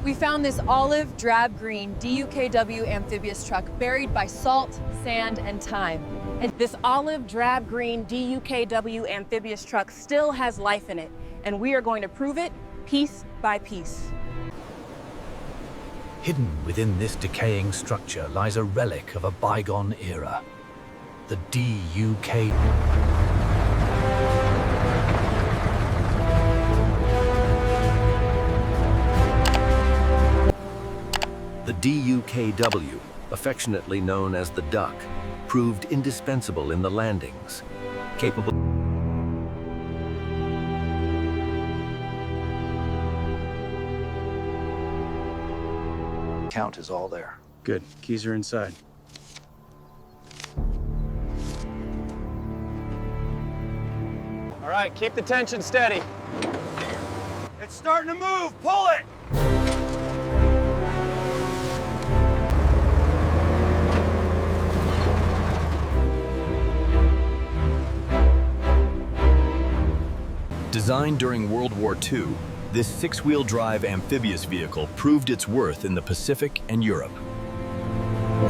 We found this olive drab green DUKW Amphibious Truck buried by salt, sand, and time. And this olive drab green DUKW Amphibious Truck still has life in it, and we are going to prove it piece by piece. Hidden within this decaying structure lies a relic of a bygone era. The DUK. The DUKW, affectionately known as the Duck, proved indispensable in the landings, capable. Count is all there. Good. Keys are inside. All right, keep the tension steady. It's starting to move. Pull it! Designed during World War II, this six-wheel drive amphibious vehicle proved its worth in the Pacific and Europe.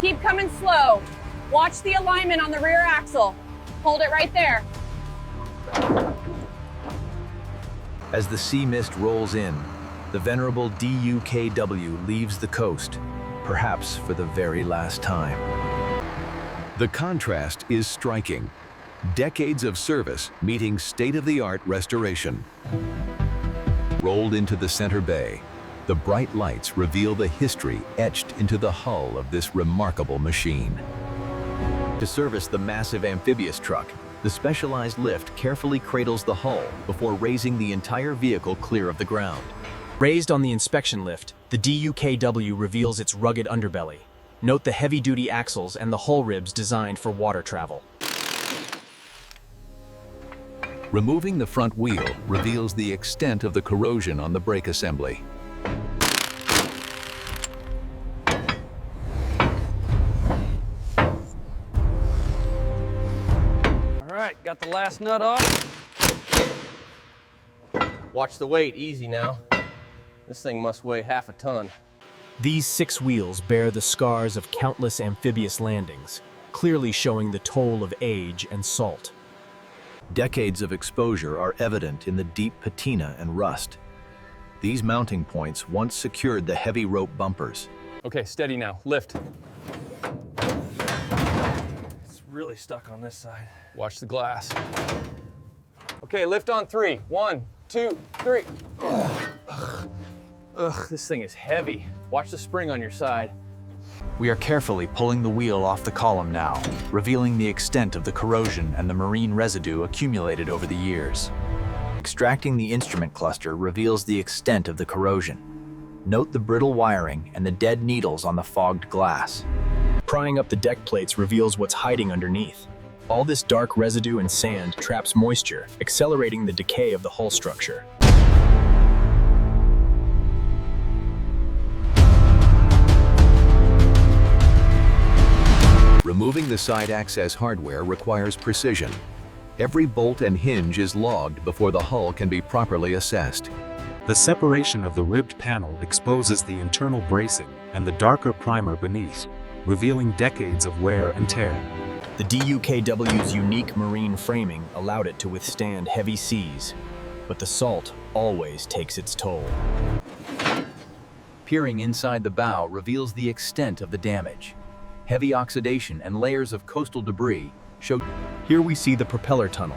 Keep coming slow. Watch the alignment on the rear axle. Hold it right there. As the sea mist rolls in, the venerable DUKW leaves the coast, perhaps for the very last time. The contrast is striking. Decades of service meeting state-of-the-art restoration. Rolled into the center bay, the bright lights reveal the history etched into the hull of this remarkable machine. To service the massive amphibious truck, the specialized lift carefully cradles the hull before raising the entire vehicle clear of the ground. Raised on the inspection lift, the DUKW reveals its rugged underbelly. Note the heavy-duty axles and the hull ribs designed for water travel. Removing the front wheel reveals the extent of the corrosion on the brake assembly. All right, got the last nut off. Watch the weight, easy now. This thing must weigh half a ton. These six wheels bear the scars of countless amphibious landings, clearly showing the toll of age and salt. Decades of exposure are evident in the deep patina and rust. These mounting points once secured the heavy rope bumpers. Okay, steady now, lift. It's really stuck on this side. Watch the glass. Okay, lift on 3. 1, 2, 3. Ugh, this thing is heavy. Watch the spring on your side. We are carefully pulling the wheel off the column now, revealing the extent of the corrosion and the marine residue accumulated over the years. Extracting the instrument cluster reveals the extent of the corrosion. Note the brittle wiring and the dead needles on the fogged glass. Prying up the deck plates reveals what's hiding underneath. All this dark residue and sand traps moisture, accelerating the decay of the hull structure. Removing the side access hardware requires precision. Every bolt and hinge is logged before the hull can be properly assessed. The separation of the ribbed panel exposes the internal bracing and the darker primer beneath, revealing decades of wear and tear. The DUKW's unique marine framing allowed it to withstand heavy seas, but the salt always takes its toll. Peering inside the bow reveals the extent of the damage. Heavy oxidation and layers of coastal debris show. Here we see the propeller tunnel.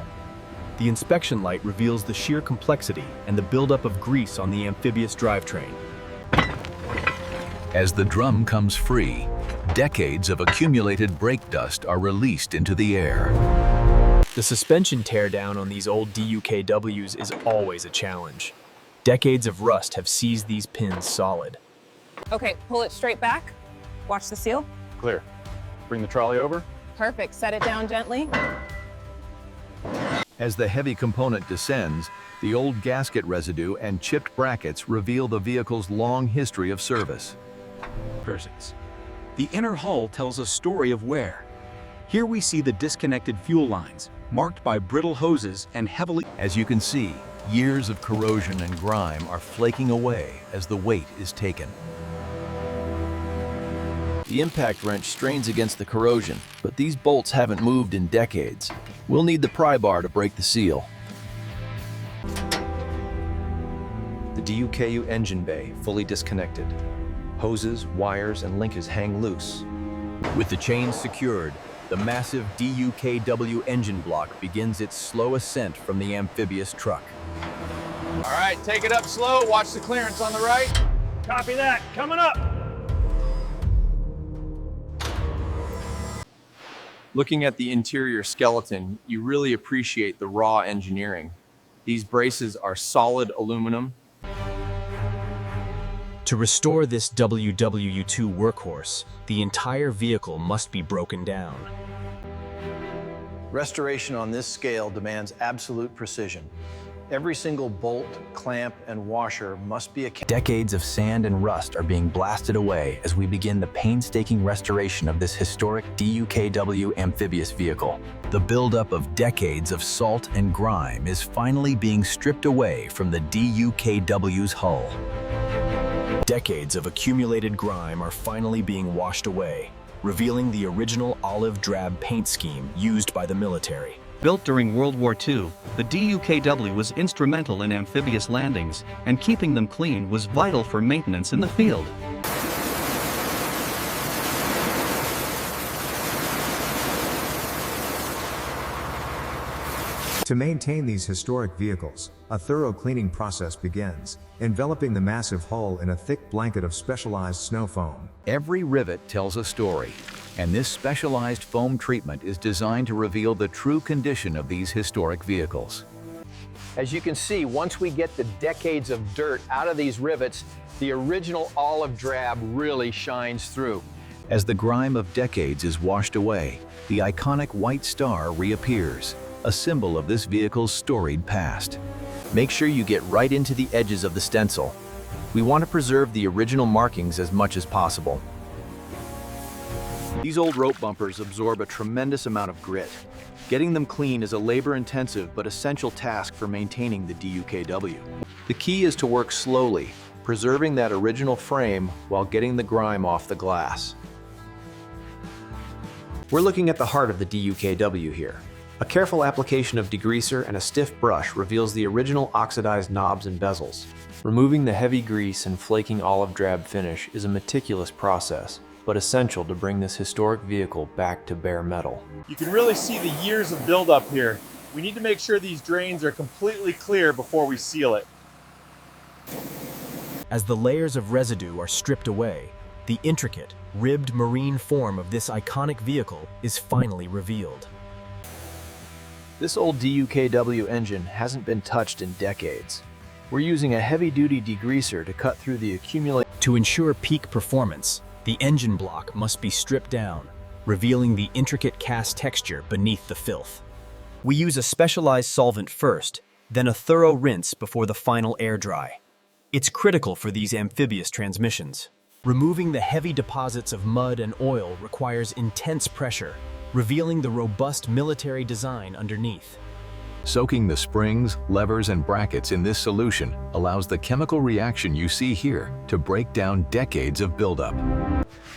The inspection light reveals the sheer complexity and the buildup of grease on the amphibious drivetrain. As the drum comes free, decades of accumulated brake dust are released into the air. The suspension teardown on these old DUKWs is always a challenge. Decades of rust have seized these pins solid. Okay, pull it straight back. Watch the seal. Clear. Bring the trolley over. Perfect. Set it down gently. As the heavy component descends, the old gasket residue and chipped brackets reveal the vehicle's long history of service. Persons. The inner hull tells a story of wear. Here we see the disconnected fuel lines, marked by brittle hoses and heavily. As you can see, Years of corrosion and grime are flaking away as the weight is taken. The impact wrench strains against the corrosion, but these bolts haven't moved in decades. We'll need the pry bar to break the seal. The DUKW engine bay fully disconnected. Hoses, wires, and linkage hang loose. With the chains secured, the massive DUKW engine block begins its slow ascent from the amphibious truck. All right, take it up slow. Watch the clearance on the right. Copy that. Coming up. Looking at the interior skeleton, you really appreciate the raw engineering. These braces are solid aluminum. To restore this WW2 workhorse, the entire vehicle must be broken down. Restoration on this scale demands absolute precision. Every single bolt, clamp, and washer must be accounted. Decades of sand and rust are being blasted away as we begin the painstaking restoration of this historic DUKW amphibious vehicle. The buildup of decades of salt and grime is finally being stripped away from the DUKW's hull. Decades of accumulated grime are finally being washed away, revealing the original olive drab paint scheme used by the military. Built during World War II, the DUKW was instrumental in amphibious landings, and keeping them clean was vital for maintenance in the field. To maintain these historic vehicles, a thorough cleaning process begins, enveloping the massive hull in a thick blanket of specialized snow foam. Every rivet tells a story, and this specialized foam treatment is designed to reveal the true condition of these historic vehicles. As you can see, once we get the decades of dirt out of these rivets, the original olive drab really shines through. As the grime of decades is washed away, the iconic white star reappears, a symbol of this vehicle's storied past. Make sure you get right into the edges of the stencil. We want to preserve the original markings as much as possible. These old rope bumpers absorb a tremendous amount of grit. Getting them clean is a labor-intensive but essential task for maintaining the DUKW. The key is to work slowly, preserving that original frame while getting the grime off the glass. We're looking at the heart of the DUKW here. A careful application of degreaser and a stiff brush reveals the original oxidized knobs and bezels. Removing the heavy grease and flaking olive drab finish is a meticulous process, but essential to bring this historic vehicle back to bare metal. You can really see the years of buildup here. We need to make sure these drains are completely clear before we seal it. As the layers of residue are stripped away, the intricate, ribbed marine form of this iconic vehicle is finally revealed. This old DUKW engine hasn't been touched in decades. We're using a heavy-duty degreaser to cut through the accumulation. To ensure peak performance, the engine block must be stripped down, revealing the intricate cast texture beneath the filth. We use a specialized solvent first, then a thorough rinse before the final air dry. It's critical for these amphibious transmissions. Removing the heavy deposits of mud and oil requires intense pressure, revealing the robust military design underneath. Soaking the springs, levers, and brackets in this solution allows the chemical reaction you see here to break down decades of buildup.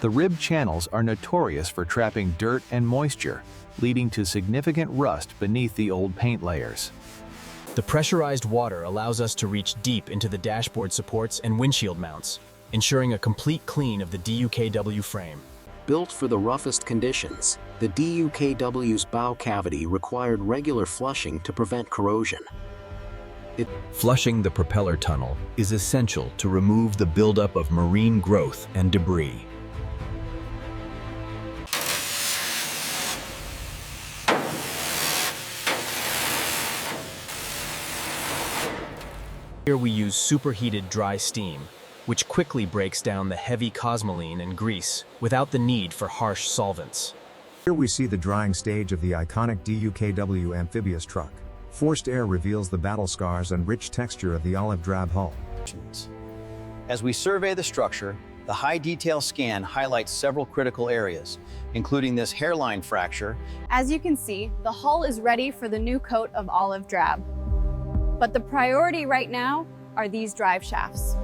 The rib channels are notorious for trapping dirt and moisture, leading to significant rust beneath the old paint layers. The pressurized water allows us to reach deep into the dashboard supports and windshield mounts, ensuring a complete clean of the DUKW frame. Built for the roughest conditions, the DUKW's bow cavity required regular flushing to prevent corrosion. Flushing the propeller tunnel is essential to remove the buildup of marine growth and debris. Here we use superheated dry steam, which quickly breaks down the heavy cosmoline and grease without the need for harsh solvents. Here we see the drying stage of the iconic DUKW amphibious truck. Forced air reveals the battle scars and rich texture of the olive drab hull. As we survey the structure, the high detail scan highlights several critical areas, including this hairline fracture. As you can see, the hull is ready for the new coat of olive drab. But the priority right now are these drive shafts.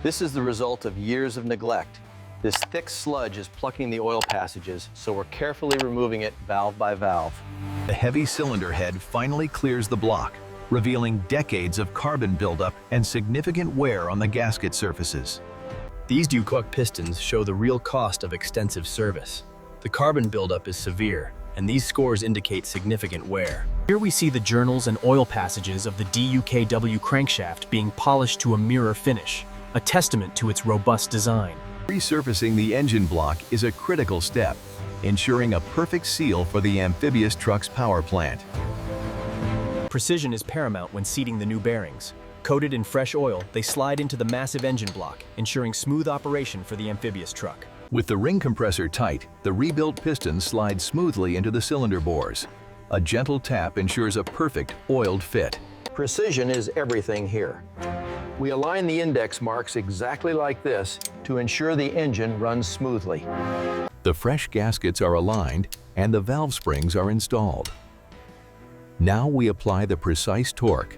This is the result of years of neglect. This thick sludge is plucking the oil passages, so we're carefully removing it valve by valve. The heavy cylinder head finally clears the block, revealing decades of carbon buildup and significant wear on the gasket surfaces. These DUKW pistons show the real cost of extensive service. The carbon buildup is severe, and these scores indicate significant wear. Here we see the journals and oil passages of the DUKW crankshaft being polished to a mirror finish, a testament to its robust design. Resurfacing the engine block is a critical step, ensuring a perfect seal for the amphibious truck's power plant. Precision is paramount when seating the new bearings. Coated in fresh oil, they slide into the massive engine block, ensuring smooth operation for the amphibious truck. With the ring compressor tight, the rebuilt pistons slide smoothly into the cylinder bores. A gentle tap ensures a perfect oiled fit. Precision is everything here. We align the index marks exactly like this to ensure the engine runs smoothly. The fresh gaskets are aligned and the valve springs are installed. Now we apply the precise torque.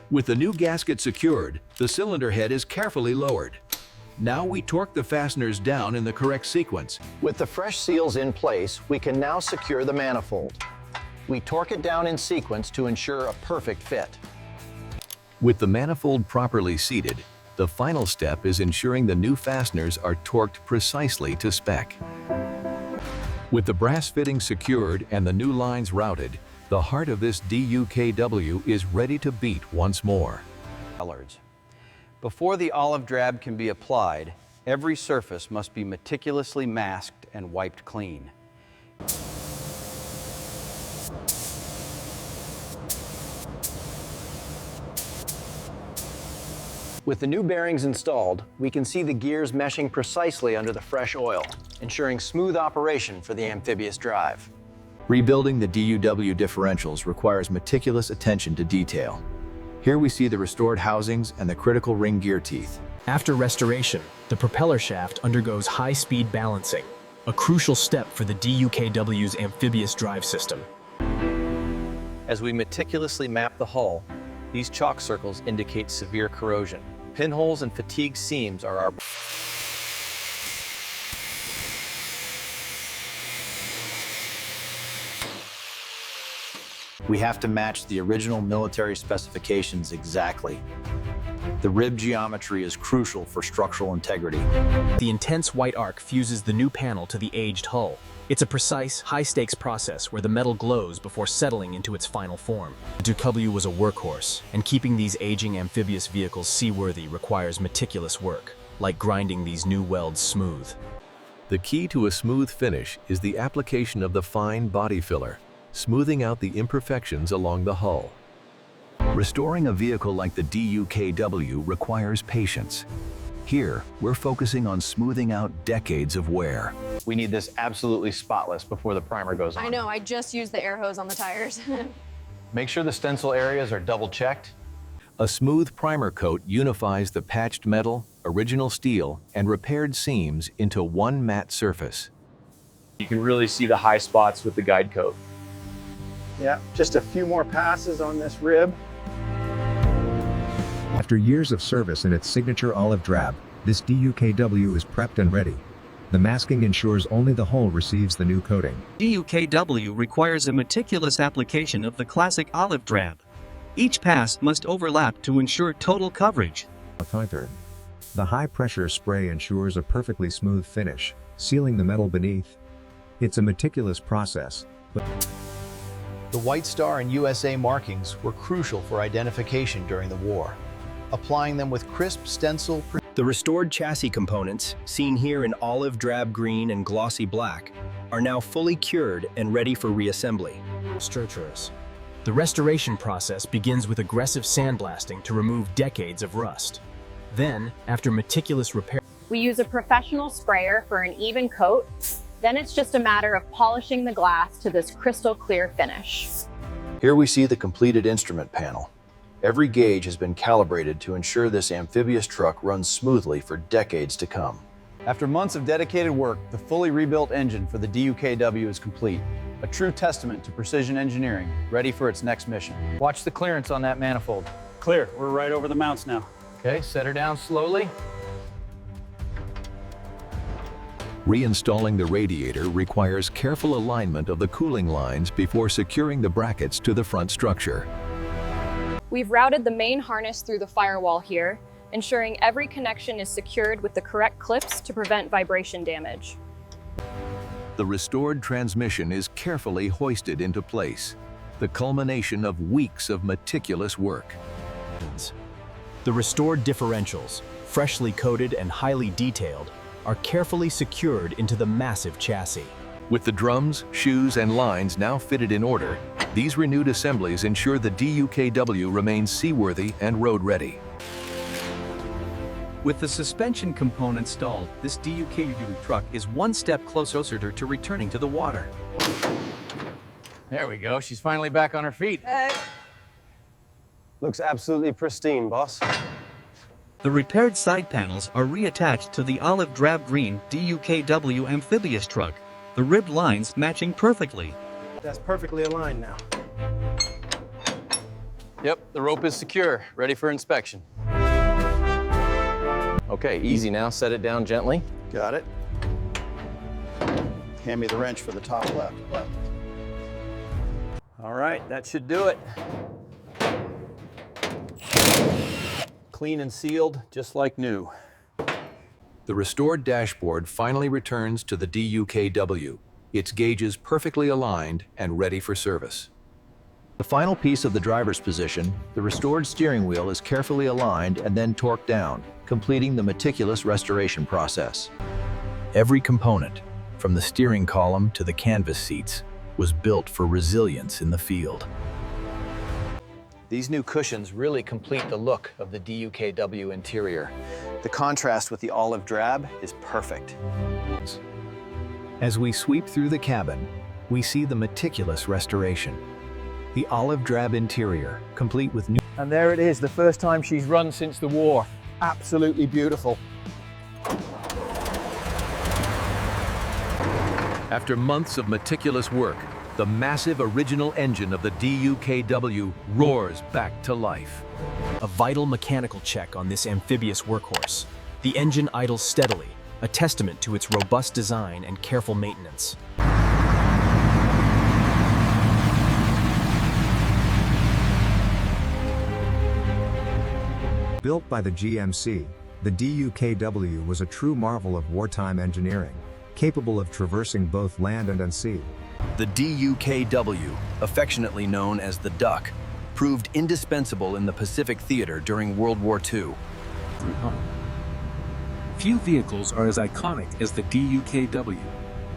With the new gasket secured, the cylinder head is carefully lowered. Now we torque the fasteners down in the correct sequence. With the fresh seals in place, we can now secure the manifold. We torque it down in sequence to ensure a perfect fit. With the manifold properly seated, the final step is ensuring the new fasteners are torqued precisely to spec. With the brass fittings secured and the new lines routed, the heart of this DUKW is ready to beat once more. Before the olive drab can be applied, every surface must be meticulously masked and wiped clean. With the new bearings installed, we can see the gears meshing precisely under the fresh oil, ensuring smooth operation for the amphibious drive. Rebuilding the DUW differentials requires meticulous attention to detail. Here we see the restored housings and the critical ring gear teeth. After restoration, the propeller shaft undergoes high-speed balancing, a crucial step for the DUKW's amphibious drive system. As we meticulously map the hull, these chalk circles indicate severe corrosion. Pinholes and fatigue seams are our... We have to match the original military specifications exactly. The rib geometry is crucial for structural integrity. The intense white arc fuses the new panel to the aged hull. It's a precise, high-stakes process where the metal glows before settling into its final form. The DUKW was a workhorse, and keeping these aging amphibious vehicles seaworthy requires meticulous work, like grinding these new welds smooth. The key to a smooth finish is the application of the fine body filler, smoothing out the imperfections along the hull. Restoring a vehicle like the DUKW requires patience. Here, we're focusing on smoothing out decades of wear. We need this absolutely spotless before the primer goes on. I know, I just used the air hose on the tires. Make sure the stencil areas are double checked. A smooth primer coat unifies the patched metal, original steel, and repaired seams into one matte surface. You can really see the high spots with the guide coat. Yeah, just a few more passes on this rib. After years of service in its signature olive drab, this DUKW is prepped and ready. The masking ensures only the hull receives the new coating. DUKW requires a meticulous application of the classic olive drab. Each pass must overlap to ensure total coverage. The high-pressure spray ensures a perfectly smooth finish, sealing the metal beneath. It's a meticulous process, but The White Star and USA markings were crucial for identification during the war. Applying them with crisp stencil. The restored chassis components, seen here in olive drab green and glossy black, are now fully cured and ready for reassembly. Structures. The restoration process begins with aggressive sandblasting to remove decades of rust. Then, after meticulous repair, We use a professional sprayer for an even coat. Then it's just a matter of polishing the glass to this crystal clear finish. Here we see the completed instrument panel. Every gauge has been calibrated to ensure this amphibious truck runs smoothly for decades to come. After months of dedicated work, the fully rebuilt engine for the DUKW is complete. A true testament to precision engineering, ready for its next mission. Watch the clearance on that manifold. Clear, we're right over the mounts now. Okay, set her down slowly. Reinstalling the radiator requires careful alignment of the cooling lines before securing the brackets to the front structure. We've routed the main harness through the firewall here, ensuring every connection is secured with the correct clips to prevent vibration damage. The restored transmission is carefully hoisted into place, the culmination of weeks of meticulous work. The restored differentials, freshly coated and highly detailed, are carefully secured into the massive chassis. With the drums, shoes, and lines now fitted in order, these renewed assemblies ensure the DUKW remains seaworthy and road-ready. With the suspension component installed, this DUKW truck is one step closer to returning to the water. There we go, she's finally back on her feet. Looks absolutely pristine, boss. The repaired side panels are reattached to the olive drab green DUKW Amphibious Truck, the ribbed lines matching perfectly. That's perfectly aligned now. Yep, the rope is secure, ready for inspection. Okay, easy now, set it down gently. Got it. Hand me the wrench for the top left. All right, that should do it. Clean and sealed, just like new. The restored dashboard finally returns to the DUKW, its gauges perfectly aligned and ready for service. The final piece of the driver's position, the restored steering wheel is carefully aligned and then torqued down, completing the meticulous restoration process. Every component, from the steering column to the canvas seats, was built for resilience in the field. These new cushions really complete the look of the DUKW interior. The contrast with the olive drab is perfect. As we sweep through the cabin, we see the meticulous restoration. The olive drab interior, complete with new... And there it is, the first time she's run since the war. Absolutely beautiful. After months of meticulous work, the massive original engine of the DUKW roars back to life. A vital mechanical check on this amphibious workhorse. The engine idles steadily, a testament to its robust design and careful maintenance. Built by the GMC, the DUKW was a true marvel of wartime engineering, capable of traversing both land and sea. The DUKW, affectionately known as the Duck, proved indispensable in the Pacific Theater during World War II. Few vehicles are as iconic as the DUKW,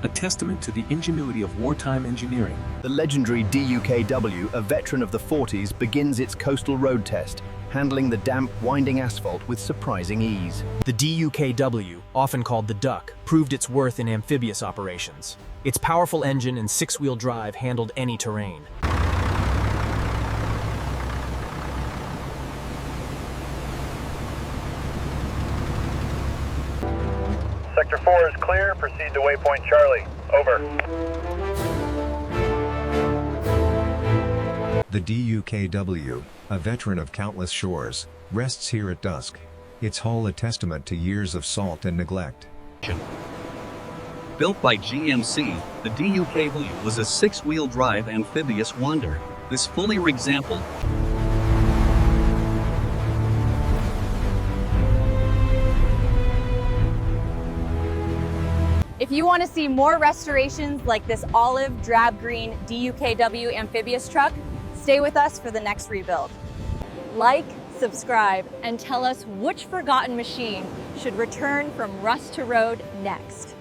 a testament to the ingenuity of wartime engineering. The legendary DUKW, a veteran of the 40s, begins its coastal road test, handling the damp, winding asphalt with surprising ease. The DUKW, often called the Duck, proved its worth in amphibious operations. Its powerful engine and six-wheel drive handled any terrain. Sector 4 is clear. Proceed to waypoint Charlie. Over. The DUKW, a veteran of countless shores, rests here at dusk. Its hull a testament to years of salt and neglect. Built by GMC, the DUKW was a six-wheel drive amphibious wonder. This fully rigged example If you want to see more restorations like this olive drab green DUKW amphibious truck, stay with us for the next rebuild. Like, subscribe, and tell us which forgotten machine should return from rust to road next.